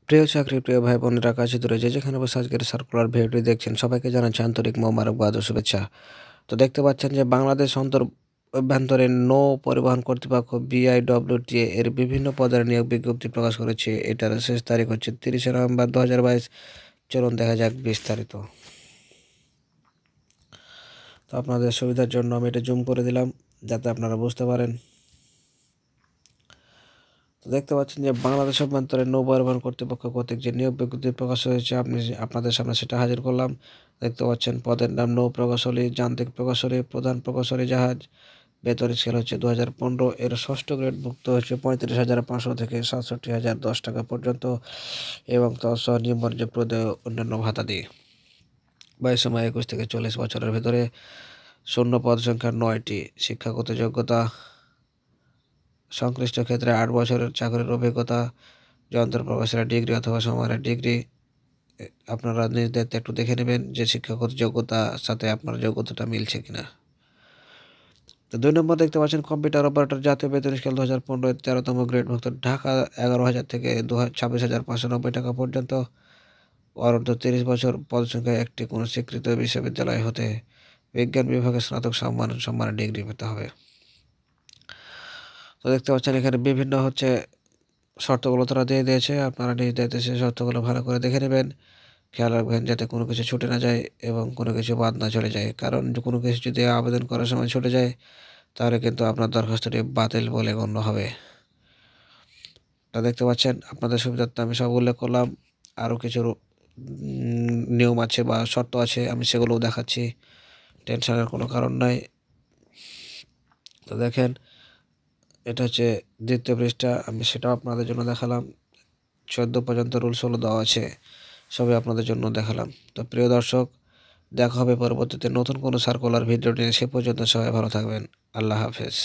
প্রিয় চাকরি প্রিয় ভাই বোনেরা কাছে দূরে যেখানে বসে আজকের সার্কুলার ভিডিওটি দেখছেন সবাইকে জানাচ্ছি আন্তরিক মোবারকবাদ ও শুভেচ্ছা। তো দেখতে পাচ্ছেন যে বাংলাদেশ অভ্যন্তরীণ নৌ পরিবহন কর্তৃপক্ষ BIWTA এর বিভিন্ন পদের নিয়োগ বিজ্ঞপ্তি প্রকাশ করেছে। এটার শেষ তারিখ হচ্ছে 30শে নভেম্বর 2022। চলুন দেখা যাক বিস্তারিত। তো আপনাদের সুবিধার জন্য আমি এটা জুম করে দিলাম যাতে আপনারা বুঝতে পারেন। তো দেখতে পাচ্ছেন যে বাংলাদেশ অভ্যন্তরীণ নৌ পরিবহন কর্তৃপক্ষ কর্তৃক যে নিয়োগ বিজ্ঞপ্তি প্রকাশ হয়েছে আপনাদের সামনে সেটা হাজির করলাম। দেখতে পাচ্ছেন পদের নাম নৌ প্রকৌশলী, যান্ত্রিক প্রকৌশলী, প্রধান প্রকৌশলী জাহাজ। বেতন স্কেল হচ্ছে 2015। এর ষষ্ঠ গ্রেড ভুক্ত হচ্ছে 35,500 থেকে 67,010 টাকা পর্যন্ত এবং তৎসহ নিয়মবাণিজ্য প্রদেয় অন্যান্য ভাতা দিয়ে। বয়স সময় 21 থেকে 40 বছরের ভেতরে। শূন্য পদ সংখ্যা 9টি। শিক্ষাগত যোগ্যতা সংশ্লিষ্ট ক্ষেত্রে 8 বছরের চাকরির অভিজ্ঞতা, যন্ত্র প্রকৌশলের ডিগ্রি অথবা সমানের ডিগ্রি। আপনারা নিজ দায়িত্বে একটু দেখে নেবেন যে শিক্ষাগত যোগ্যতার সাথে আপনার যোগ্যতাটা মিলছে কিনা। তো 2 নম্বর দেখতে পাচ্ছেন কম্পিউটার অপারেটর, জাতীয় বেতন স্কেল 2015 এর 13তম গ্রেডভুক্ত, ঢাকা 11,000 থেকে 26,590 টাকা পর্যন্ত। অনূর্ধ্ব 30 বছর, পদ সংখ্যা একটি, কোনো স্বীকৃত বিশ্ববিদ্যালয় হতে বিজ্ঞান বিভাগে স্নাতক সম্মানের ডিগ্রি পেতে হবে। তো দেখতে পাচ্ছেন এখানে বিভিন্ন শর্তগুলো তারা দিয়ে দিয়েছে। আপনারা নিজ দায়িত্বে সেই শর্তগুলো ভালো করে দেখে নেবেন। খেয়াল রাখবেন যাতে কোনো কিছু ছুটে না যায় এবং কোনো কিছু বাদ না চলে যায়, কারণ কোনো কিছু যদি আবেদন করার সময় ছুটে যায় তাহলে কিন্তু আপনার দরখাস্তটি বাতিল বলে গণ্য হবে। তা দেখতে পাচ্ছেন আপনাদের সুবিধার্থে আমি সব উল্লেখ করলাম। আরও কিছু নিয়ম আছে বা শর্ত আছে, আমি সেগুলোও দেখাচ্ছি। টেনশনের কোনো কারণ নাই। তো দেখেন এটা হচ্ছে দ্বিতীয় পৃষ্ঠা, আমি সেটাও আপনাদের জন্য দেখালাম। 14 পর্যন্ত রুলসগুলো দেওয়া আছে, সবই আপনাদের জন্য দেখালাম। তো প্রিয় দর্শক, দেখা হবে পরবর্তীতে নতুন কোনো সার্কুলার ভিডিও নিয়ে। সে পর্যন্ত সবাই ভালো থাকবেন। আল্লাহ হাফেজ।